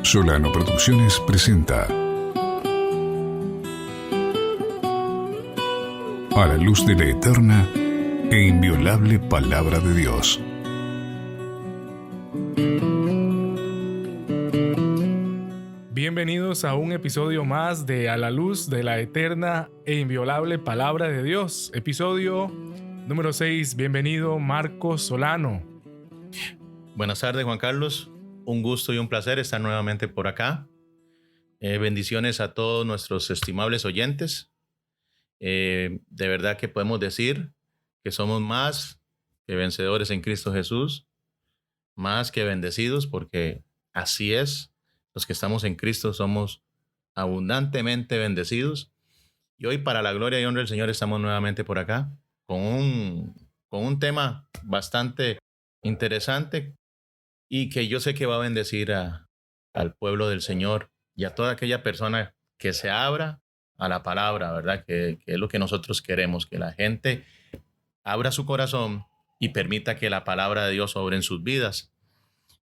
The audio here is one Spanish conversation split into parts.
Solano Producciones presenta A la luz de la eterna e inviolable palabra de Dios. Bienvenidos a un episodio más de A la luz de la eterna e inviolable palabra de Dios. Episodio número 6. Bienvenido, Marcos Solano. Buenas tardes, Juan Carlos. Un gusto y un placer estar nuevamente por acá. Bendiciones a todos nuestros estimables oyentes. De verdad que podemos decir que somos más que vencedores en Cristo Jesús, más que bendecidos, porque así es. Los que estamos en Cristo somos abundantemente bendecidos. Y hoy, para la gloria y honra del Señor, estamos nuevamente por acá con un tema bastante interesante y que yo sé que va a bendecir al pueblo del Señor y a toda aquella persona que se abra a la palabra, ¿verdad? Que es lo que nosotros queremos, que la gente abra su corazón y permita que la palabra de Dios obre en sus vidas.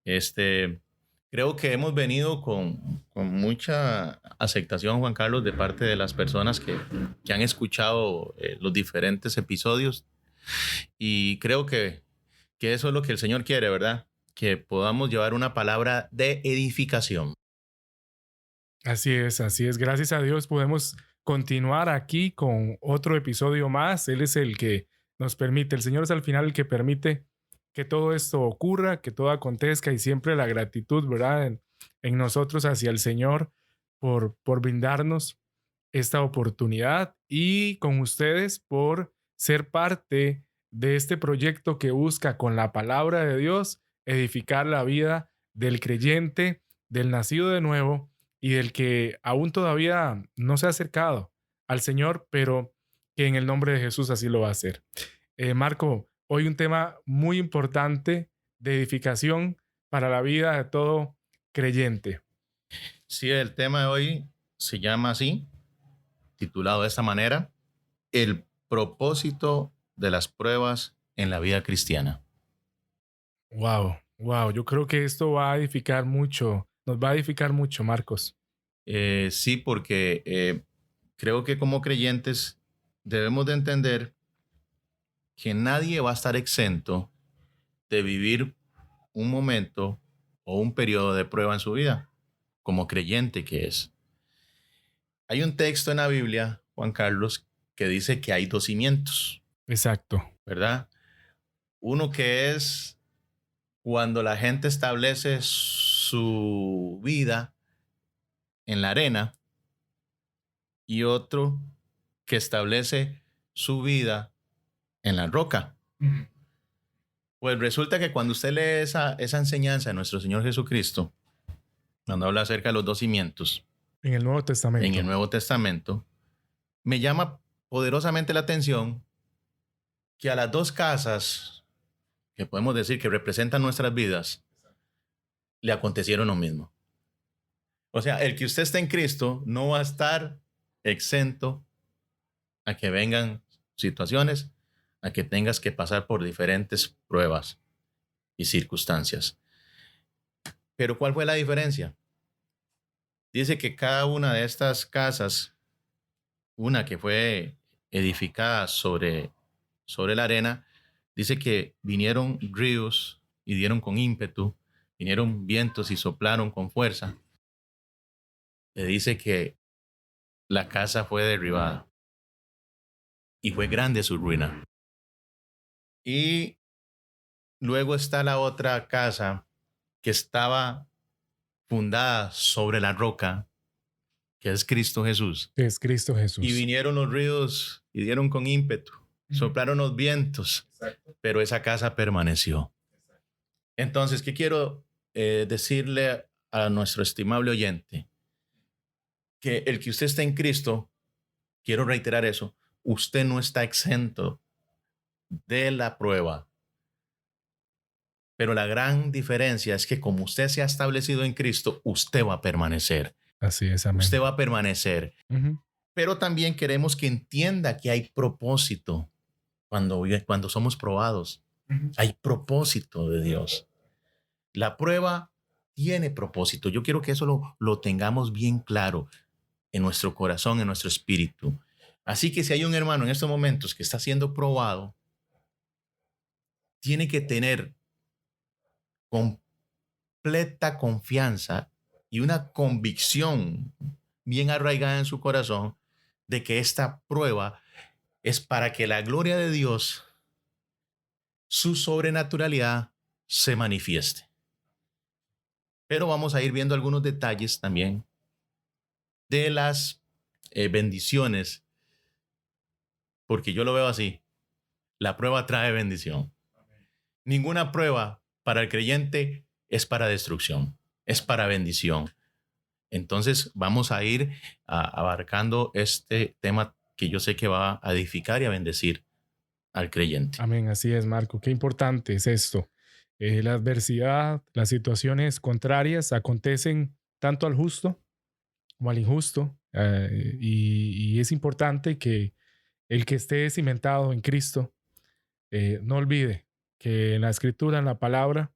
Creo que hemos venido con mucha aceptación, Juan Carlos, de parte de las personas que han escuchado los diferentes episodios, y creo que eso es lo que el Señor quiere, ¿verdad? Que podamos llevar una palabra de edificación. Así es, así es. Gracias a Dios podemos continuar aquí con otro episodio más. Él es el que nos permite, el Señor es al final el que permite que todo esto ocurra, que todo acontezca, y siempre la gratitud, ¿verdad? En nosotros hacia el Señor por brindarnos esta oportunidad, y con ustedes por ser parte de este proyecto que busca con la palabra de Dios edificar la vida del creyente, del nacido de nuevo y del que aún todavía no se ha acercado al Señor, pero que en el nombre de Jesús así lo va a hacer. Marco, hoy un tema muy importante de edificación para la vida de todo creyente. Sí, el tema de hoy se llama así, titulado de esta manera: el propósito de las pruebas en la vida cristiana. Wow, yo creo que esto va a edificar mucho, nos va a edificar mucho, Marcos. Sí, porque creo que como creyentes debemos de entender que nadie va a estar exento de vivir un momento o un periodo de prueba en su vida, como creyente que es. Hay un texto en la Biblia, Juan Carlos, que dice que hay dos cimientos. Exacto. ¿Verdad? Uno que es cuando la gente establece su vida en la arena, y otro que establece su vida en la roca. Pues resulta que cuando usted lee esa enseñanza de nuestro Señor Jesucristo, cuando habla acerca de los dos cimientos En el Nuevo Testamento. en el Nuevo Testamento, me llama poderosamente la atención que a las dos casas, que podemos decir que representan nuestras vidas, le acontecieron lo mismo. O sea, el que usted esté en Cristo no va a estar exento a que vengan situaciones, a que tengas que pasar por diferentes pruebas y circunstancias. Pero ¿cuál fue la diferencia? Dice que cada una de estas casas, una que fue edificada sobre la arena, dice que vinieron ríos y dieron con ímpetu, vinieron vientos y soplaron con fuerza. Le dice que la casa fue derribada y fue grande su ruina. Y luego está la otra casa que estaba fundada sobre la roca, que es Cristo Jesús. Que es Cristo Jesús. Y vinieron los ríos y dieron con ímpetu, soplaron los vientos. Exacto. Pero esa casa permaneció. Exacto. Entonces, ¿qué quiero decirle a nuestro estimable oyente? Que el que usted esté en Cristo, quiero reiterar eso, usted no está exento de la prueba. Pero la gran diferencia es que como usted se ha establecido en Cristo, usted va a permanecer. Así es, amén. Usted va a permanecer. Pero también queremos que entienda que hay propósito cuando somos probados. Hay propósito de Dios. La prueba tiene propósito. Yo quiero que eso lo tengamos bien claro en nuestro corazón, en nuestro espíritu. Así que si hay un hermano en estos momentos que está siendo probado, tiene que tener completa confianza y una convicción bien arraigada en su corazón de que esta prueba es para que la gloria de Dios, su sobrenaturalidad, se manifieste. Pero vamos a ir viendo algunos detalles también de las bendiciones, porque yo lo veo así. La prueba trae bendición. Ninguna prueba para el creyente es para destrucción, es para bendición. Entonces vamos a ir abarcando este tema que yo sé que va a edificar y a bendecir al creyente. Amén, así es, Marco. Qué importante es esto. La adversidad, las situaciones contrarias acontecen tanto al justo como al injusto. Y es importante que el que esté cimentado en Cristo no olvide que en la escritura, en la palabra,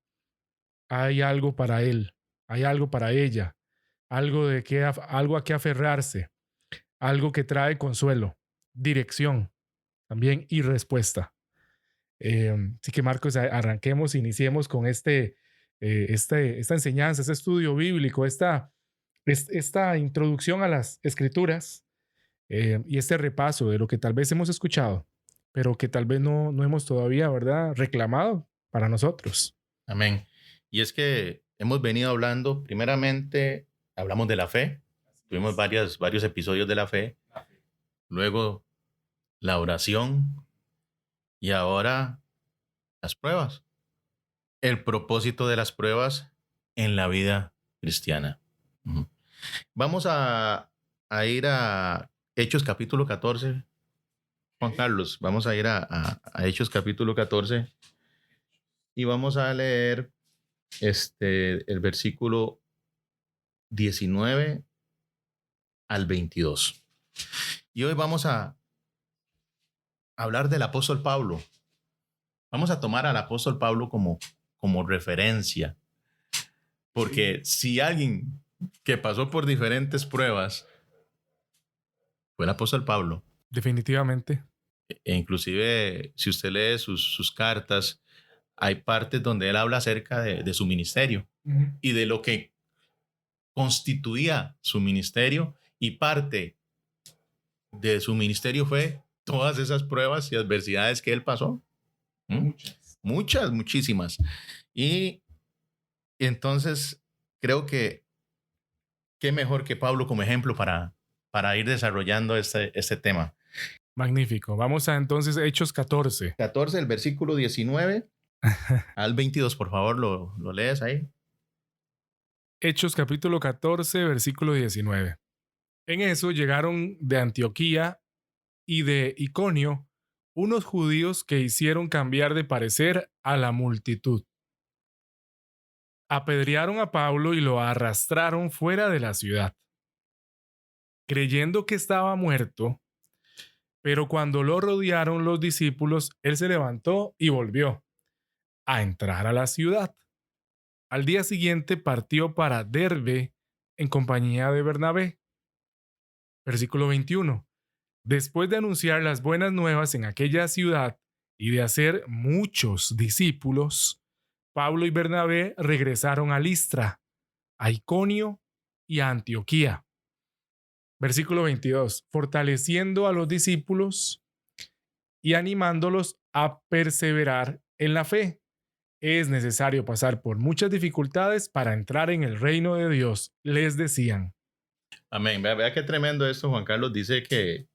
hay algo para él, hay algo para ella, algo a que aferrarse, algo que trae consuelo, dirección también y respuesta. Así que Marcos, arranquemos, iniciemos con esta enseñanza, este estudio bíblico, esta introducción a las escrituras y este repaso de lo que tal vez hemos escuchado, pero que tal vez no hemos todavía, ¿verdad?, reclamado para nosotros. Amén. Y es que hemos venido hablando, primeramente, hablamos de la fe. Tuvimos varios episodios de la fe. Luego, la oración. Y ahora, las pruebas. El propósito de las pruebas en la vida cristiana. Ujú. Vamos a ir a Hechos capítulo 14. Juan Carlos, vamos a ir a Hechos capítulo 14 y vamos a leer el versículo 19 al 22. Y hoy vamos a hablar del apóstol Pablo. Vamos a tomar al apóstol Pablo como referencia, porque si alguien que pasó por diferentes pruebas fue el apóstol Pablo. Definitivamente. E inclusive, si usted lee sus cartas, hay partes donde él habla acerca de su ministerio y de lo que constituía su ministerio, y parte de su ministerio fue todas esas pruebas y adversidades que él pasó. Muchísimas. Y entonces creo que qué mejor que Pablo como ejemplo para ir desarrollando este tema. Magnífico. Vamos a entonces Hechos 14. 14, el versículo 19 al 22, por favor, lo lees ahí. Hechos capítulo 14, versículo 19. En eso llegaron de Antioquía y de Iconio unos judíos que hicieron cambiar de parecer a la multitud. Apedrearon a Pablo y lo arrastraron fuera de la ciudad, creyendo que estaba muerto, pero cuando lo rodearon los discípulos, él se levantó y volvió a entrar a la ciudad. Al día siguiente partió para Derbe en compañía de Bernabé. Versículo 21. Después de anunciar las buenas nuevas en aquella ciudad y de hacer muchos discípulos, Pablo y Bernabé regresaron a Listra, a Iconio y a Antioquía. Versículo 22. Fortaleciendo a los discípulos y animándolos a perseverar en la fe. Es necesario pasar por muchas dificultades para entrar en el reino de Dios, les decían. Amén. Vea qué tremendo esto. Juan Carlos dice que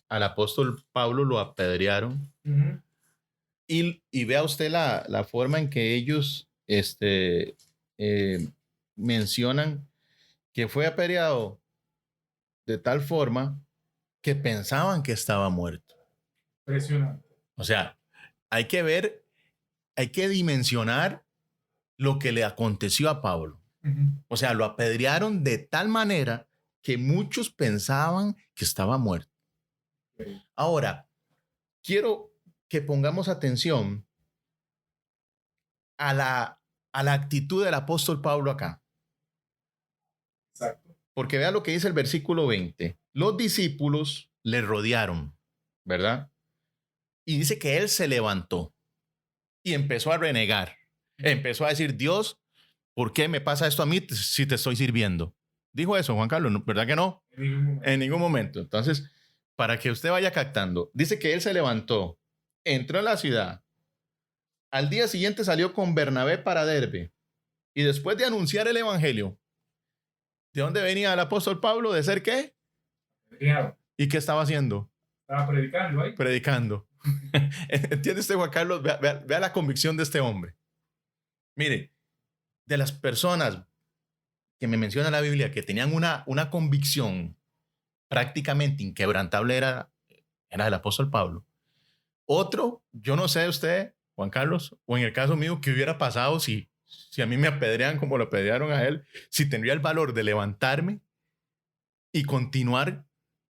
al apóstol Pablo lo apedrearon. Y vea usted la forma en que ellos mencionan que fue apedreado de tal forma que pensaban que estaba muerto. Impresionante. O sea, hay que dimensionar lo que le aconteció a Pablo. O sea, lo apedrearon de tal manera que muchos pensaban que estaba muerto. Ahora, quiero que pongamos atención a a la actitud del apóstol Pablo acá. Exacto. Porque vea lo que dice el versículo 20. Los discípulos le rodearon, ¿verdad? Y dice que él se levantó y empezó a renegar. Empezó a decir, Dios, ¿por qué me pasa esto a mí si te estoy sirviendo? Dijo eso, Juan Carlos, ¿verdad que no? En ningún momento. Entonces, para que usted vaya captando, dice que él se levantó, entró en la ciudad. Al día siguiente salió con Bernabé para Derbe. Y después de anunciar el evangelio, ¿de dónde venía el apóstol Pablo? ¿De ser qué? ¿Y qué estaba haciendo? Estaba predicando ahí. Predicando. ¿Entiende usted, Juan Carlos? Vea la convicción de este hombre. Mire, de las personas que me menciona la Biblia que tenían una convicción prácticamente inquebrantable era el apóstol Pablo. Otro, yo no sé usted, Juan Carlos, o en el caso mío, ¿qué hubiera pasado si a mí me apedrean como lo apedrearon a él? Si tendría el valor de levantarme y continuar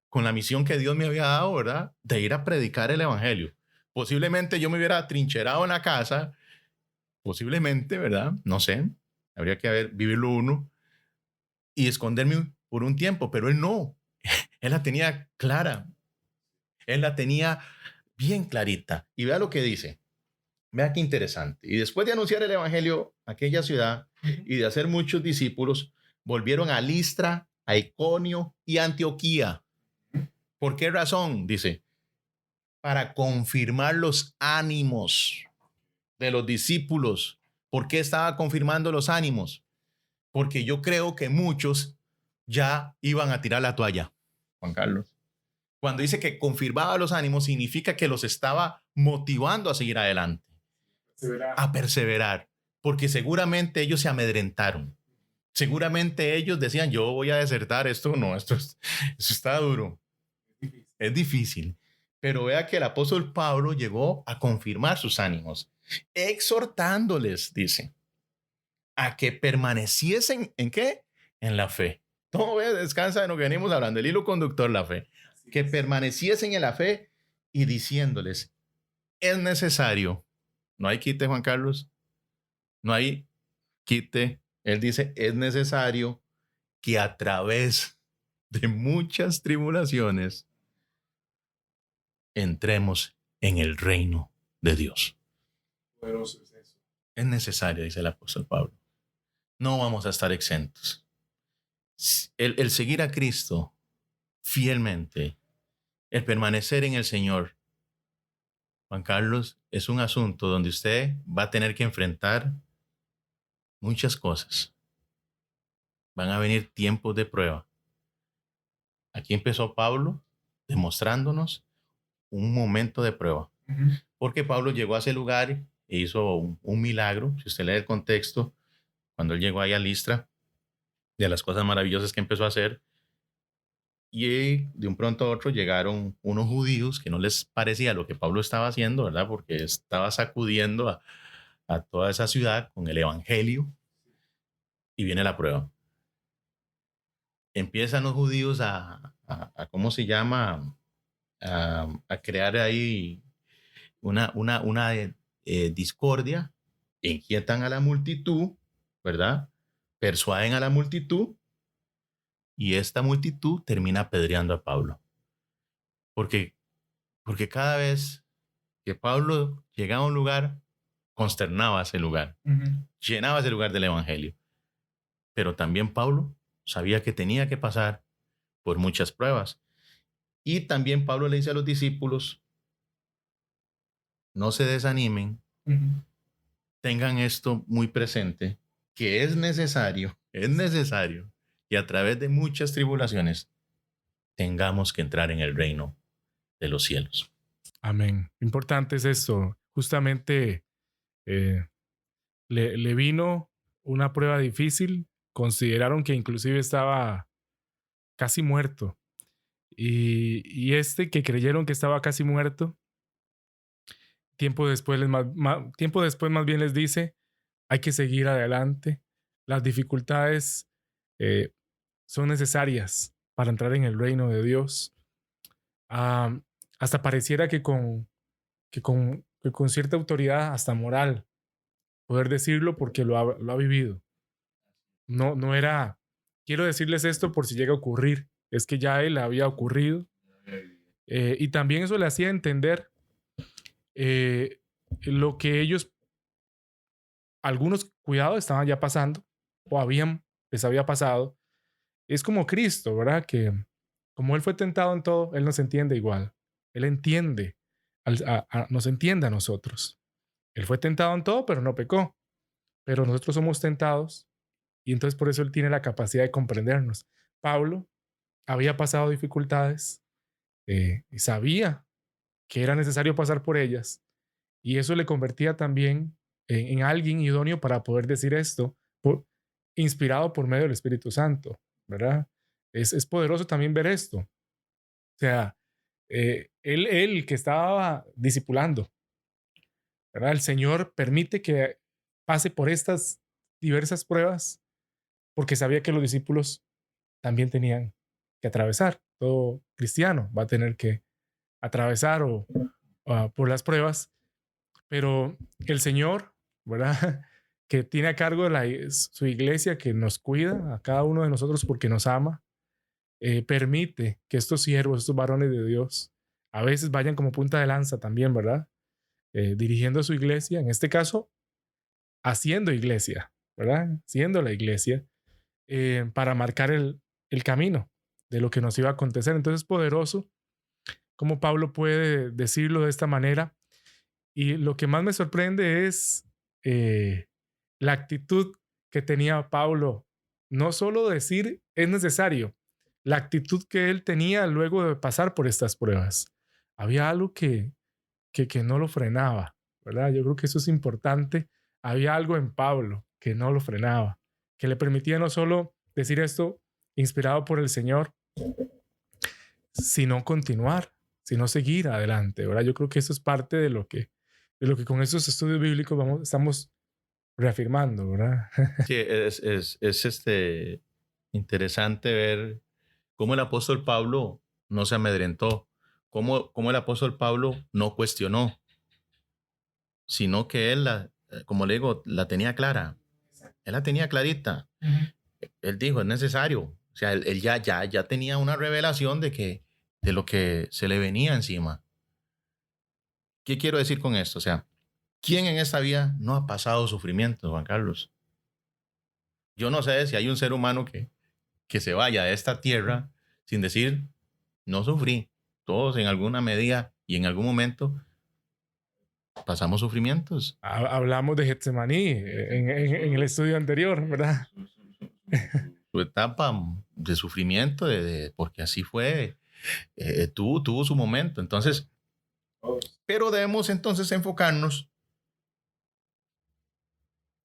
con la misión que Dios me había dado, ¿verdad? De ir a predicar el evangelio. Posiblemente yo me hubiera atrincherado en la casa, posiblemente, ¿verdad? No sé, habría que vivirlo uno y esconderme por un tiempo, pero él no. Él la tenía clara. Él la tenía bien clarita. Y vea lo que dice. Vea qué interesante. Y después de anunciar el evangelio a aquella ciudad y de hacer muchos discípulos, volvieron a Listra, a Iconio y Antioquía. ¿Por qué razón? Dice, para confirmar los ánimos de los discípulos. ¿Por qué estaba confirmando los ánimos? Porque yo creo que muchos ya iban a tirar la toalla, Juan Carlos. Cuando dice que confirmaba los ánimos, significa que los estaba motivando a seguir adelante, a perseverar, porque seguramente ellos se amedrentaron. Seguramente ellos decían, yo voy a desertar, esto no, esto está duro. Es difícil. Pero vea que el apóstol Pablo llegó a confirmar sus ánimos, exhortándoles, dice, a que permaneciesen, ¿en qué? En la fe. Todo descansa en lo que venimos hablando, el hilo conductor, la fe. Que permaneciesen en la fe y diciéndoles, es necesario, no hay quite, Juan Carlos, no hay quite, él dice, es necesario que a través de muchas tribulaciones entremos en el reino de Dios. Poderoso es eso. Es necesario, dice el apóstol Pablo. No vamos a estar exentos. El seguir a Cristo fielmente, el permanecer en el Señor, Juan Carlos, es un asunto donde usted va a tener que enfrentar muchas cosas. Van a venir tiempos de prueba. Aquí empezó Pablo demostrándonos un momento de prueba. Porque Pablo llegó a ese lugar e hizo un milagro. Si usted lee el contexto, cuando él llegó ahí a Listra, de las cosas maravillosas que empezó a hacer, y de un pronto a otro llegaron unos judíos que no les parecía lo que Pablo estaba haciendo, ¿verdad? Porque estaba sacudiendo a toda esa ciudad con el evangelio, y viene la prueba. Empiezan los judíos a ¿cómo se llama? A crear ahí una discordia, inquietan a la multitud, ¿verdad? Persuaden a la multitud y esta multitud termina apedreando a Pablo. Porque cada vez que Pablo llegaba a un lugar, consternaba ese lugar, llenaba ese lugar del evangelio. Pero también Pablo sabía que tenía que pasar por muchas pruebas. Y también Pablo le dice a los discípulos, no se desanimen, tengan esto muy presente, que es necesario que a través de muchas tribulaciones tengamos que entrar en el reino de los cielos. Amén. Importante es esto. Justamente le vino una prueba difícil. Consideraron que inclusive estaba casi muerto. Y que creyeron que estaba casi muerto, tiempo después más bien les dice, hay que seguir adelante. Las dificultades son necesarias para entrar en el reino de Dios. Hasta pareciera que con cierta autoridad, hasta moral, poder decirlo porque lo ha vivido. No era, quiero decirles esto por si llega a ocurrir, es que ya él había ocurrido. Y también eso le hacía entender lo que ellos, algunos cuidados estaban ya pasando o les había pasado. Es como Cristo, ¿verdad? Que como él fue tentado en todo, él nos entiende igual. Él entiende, nos entiende a nosotros. Él fue tentado en todo, pero no pecó. Pero nosotros somos tentados y entonces por eso él tiene la capacidad de comprendernos. Pablo había pasado dificultades y sabía que era necesario pasar por ellas, y eso le convertía también en alguien idóneo para poder decir esto, inspirado por medio del Espíritu Santo, ¿verdad? Es poderoso también ver esto. O sea, él que estaba discipulando, ¿verdad? El Señor permite que pase por estas diversas pruebas porque sabía que los discípulos también tenían que atravesar. Todo cristiano va a tener que atravesar por las pruebas, pero el Señor, ¿verdad? Que tiene a cargo su iglesia, que nos cuida a cada uno de nosotros porque nos ama, permite que estos siervos, estos varones de Dios, a veces vayan como punta de lanza también, ¿verdad? Dirigiendo su iglesia, en este caso, haciendo iglesia, ¿verdad? Siendo la iglesia, para marcar el camino de lo que nos iba a acontecer. Entonces es poderoso cómo Pablo puede decirlo de esta manera. Y lo que más me sorprende es la actitud que tenía Pablo. No solo decir es necesario, la actitud que él tenía luego de pasar por estas pruebas. Había algo que no lo frenaba, ¿verdad? Yo creo que eso es importante. Había algo en Pablo que no lo frenaba, que le permitía no solo decir esto inspirado por el Señor, sino continuar, sino seguir adelante, ¿verdad? Yo creo que eso es parte de lo que con estos estudios bíblicos estamos reafirmando, ¿verdad? Sí, es interesante ver cómo el apóstol Pablo no se amedrentó, cómo el apóstol Pablo no cuestionó, sino que él, como le digo, la tenía clara. Él la tenía clarita. Él dijo, es necesario. O sea, él ya tenía una revelación de lo que se le venía encima. ¿Qué quiero decir con esto? O sea, ¿quién en esta vida no ha pasado sufrimiento, Juan Carlos? Yo no sé si hay un ser humano que se vaya de esta tierra sin decir, no sufrí. Todos en alguna medida y en algún momento pasamos sufrimientos. Hablamos de Getsemaní en el estudio anterior, ¿verdad? Su etapa de sufrimiento, porque así fue, tuvo su momento. Entonces, pero debemos entonces enfocarnos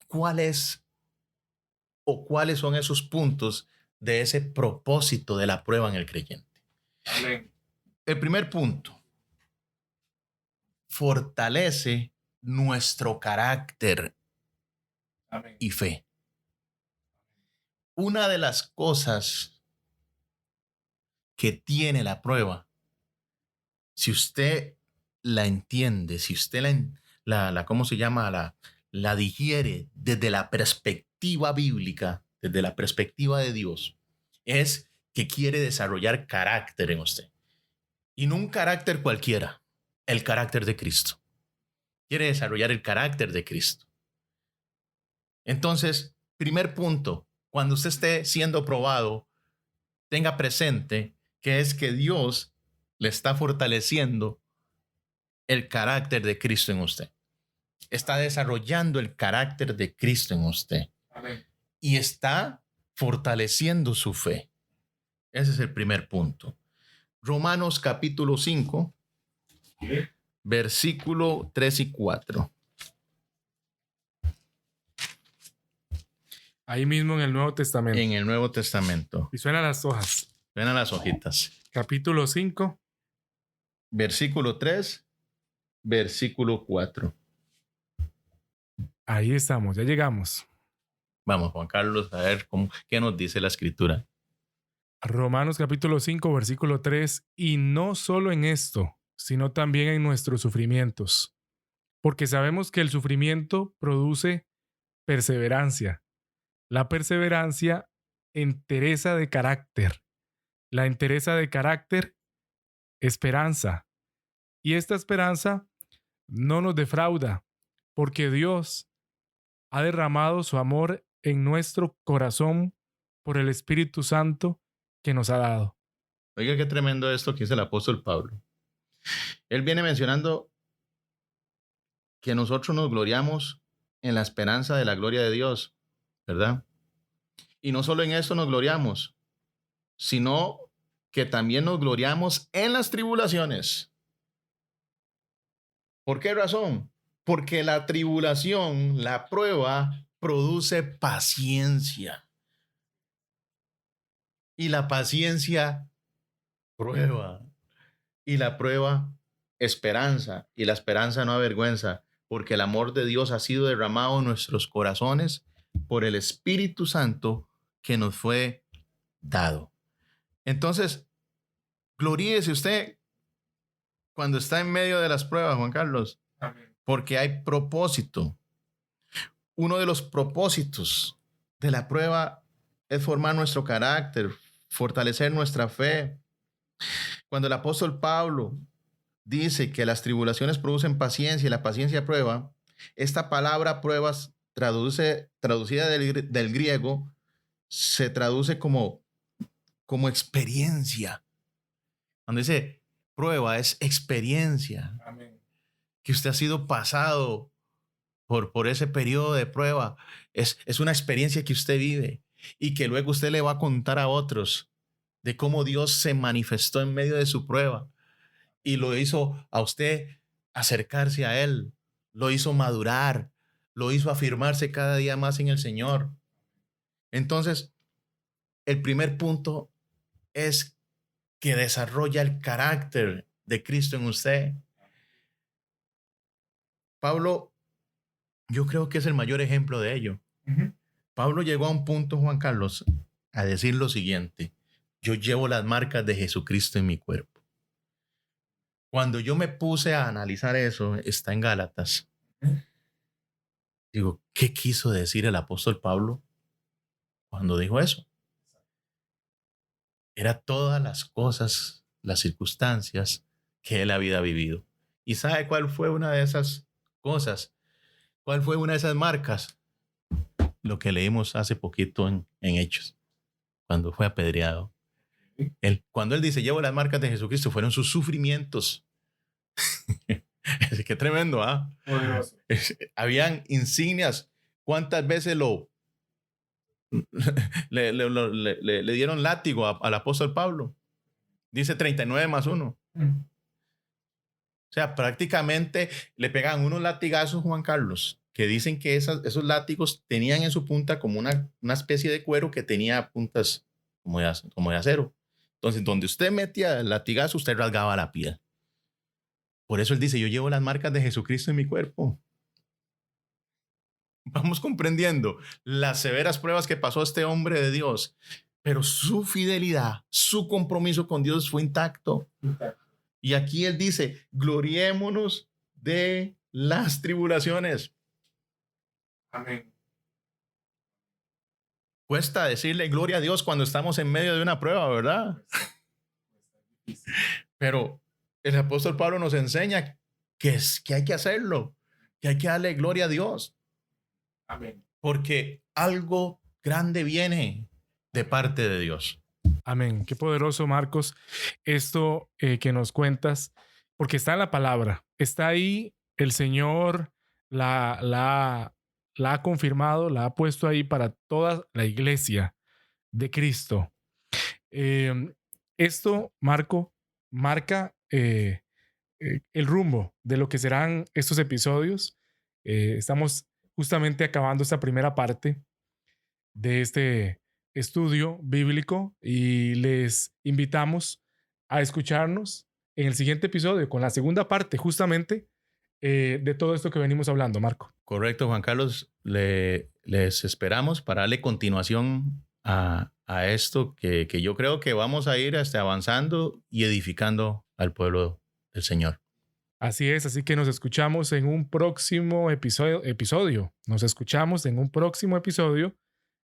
cuáles son esos puntos de ese propósito de la prueba en el creyente. Amén. El primer punto, fortalece nuestro carácter. Amén. Y fe. Una de las cosas que tiene la prueba, si usted la entiende, si usted ¿cómo se llama? La digiere desde la perspectiva bíblica, desde la perspectiva de Dios, es que quiere desarrollar carácter en usted. Y no un carácter cualquiera, el carácter de Cristo. Quiere desarrollar el carácter de Cristo. Entonces, primer punto, cuando usted esté siendo probado, tenga presente que es que Dios le está fortaleciendo el carácter de Cristo en usted. Está desarrollando el carácter de Cristo en usted. Amén. Y está fortaleciendo su fe. Ese es el primer punto. Romanos capítulo 5, versículo 3 y 4. Ahí mismo en el Nuevo Testamento. En el Nuevo Testamento. Y suenan las hojas. Suenan las hojitas. Capítulo 5. Versículo 3, versículo 4. Ahí estamos, ya llegamos. Vamos, Juan Carlos, a ver qué nos dice la Escritura. Romanos capítulo 5, versículo 3. Y no solo en esto, sino también en nuestros sufrimientos. Porque sabemos que el sufrimiento produce perseverancia. La perseverancia, entereza de carácter. La entereza de carácter, esperanza. Y esta esperanza no nos defrauda, porque Dios ha derramado su amor en nuestro corazón por el Espíritu Santo que nos ha dado. Oiga, qué tremendo esto que dice el apóstol Pablo. Él viene mencionando que nosotros nos gloriamos en la esperanza de la gloria de Dios, ¿verdad? Y no solo en eso nos gloriamos, sino que también nos gloriamos en las tribulaciones. ¿Por qué razón? Porque la tribulación, la prueba, produce paciencia. Y la paciencia, prueba. Y la prueba, esperanza. Y la esperanza no avergüenza, porque el amor de Dios ha sido derramado en nuestros corazones por el Espíritu Santo que nos fue dado. Entonces, gloríese usted cuando está en medio de las pruebas, Juan Carlos. Amén. Porque hay propósito. Uno de los propósitos de la prueba es formar nuestro carácter, fortalecer nuestra fe. Cuando el apóstol Pablo dice que las tribulaciones producen paciencia y la paciencia prueba, esta palabra pruebas traducida del griego se traduce como experiencia. Cuando dice prueba es experiencia. Amén. Que usted ha sido pasado por ese periodo de prueba. Es una experiencia que usted vive y que luego usted le va a contar a otros de cómo Dios se manifestó en medio de su prueba y lo hizo a usted acercarse a Él, lo hizo madurar, lo hizo afirmarse cada día más en el Señor. Entonces, el primer punto es que desarrolla el carácter de Cristo en usted. Pablo, yo creo que es el mayor ejemplo de ello. Uh-huh. Pablo llegó a un punto, Juan Carlos, a decir lo siguiente: yo llevo las marcas de Jesucristo en mi cuerpo. Cuando yo me puse a analizar eso, está en Gálatas. Digo, ¿qué quiso decir el apóstol Pablo cuando dijo eso? Era todas las cosas, las circunstancias que él había vivido. ¿Y sabe cuál fue una de esas cosas? ¿Cuál fue una de esas marcas? Lo que leímos hace poquito en Hechos, cuando fue apedreado. Cuando él dice, llevo las marcas de Jesucristo, fueron sus sufrimientos. Qué tremendo, ¿ah? Habían insignias. ¿Cuántas veces le dieron látigo al apóstol Pablo? Dice 39 más 1. O sea, prácticamente le pegan unos latigazos, Juan Carlos, que dicen que esos látigos tenían en su punta como una especie de cuero que tenía puntas como de acero. Entonces, donde usted metía el latigazo, usted rasgaba la piel. Por eso él dice, yo llevo las marcas de Jesucristo en mi cuerpo. Vamos comprendiendo las severas pruebas que pasó este hombre de Dios, pero su fidelidad, su compromiso con Dios fue intacto. Y aquí él dice, gloriémonos de las tribulaciones. Amén. Cuesta decirle gloria a Dios cuando estamos en medio de una prueba, ¿verdad? Pero el apóstol Pablo nos enseña que hay que hacerlo, que hay que darle gloria a Dios. Amén. Porque algo grande viene de parte de Dios. Amén. Qué poderoso, Marcos, esto que nos cuentas, porque está en la palabra, está ahí, el Señor la ha confirmado, la ha puesto ahí para toda la iglesia de Cristo. Esto, marca el rumbo de lo que serán estos episodios. Estamos justamente acabando esta primera parte de este estudio bíblico y les invitamos a escucharnos en el siguiente episodio con la segunda parte justamente de todo esto que venimos hablando, Marco. Correcto, Juan Carlos. Les esperamos para darle continuación a esto que yo creo que vamos a ir avanzando y edificando al pueblo del Señor. Así es, así que nos escuchamos en un próximo episodio. Nos escuchamos en un próximo episodio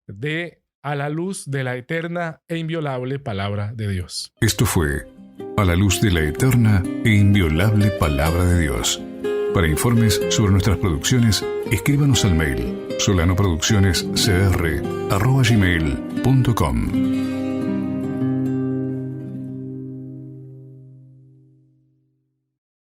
de A la luz de la eterna e inviolable palabra de Dios. Esto fue A la luz de la eterna e inviolable palabra de Dios. Para informes sobre nuestras producciones, escríbanos al mail solanoproduccionescr@gmail.com.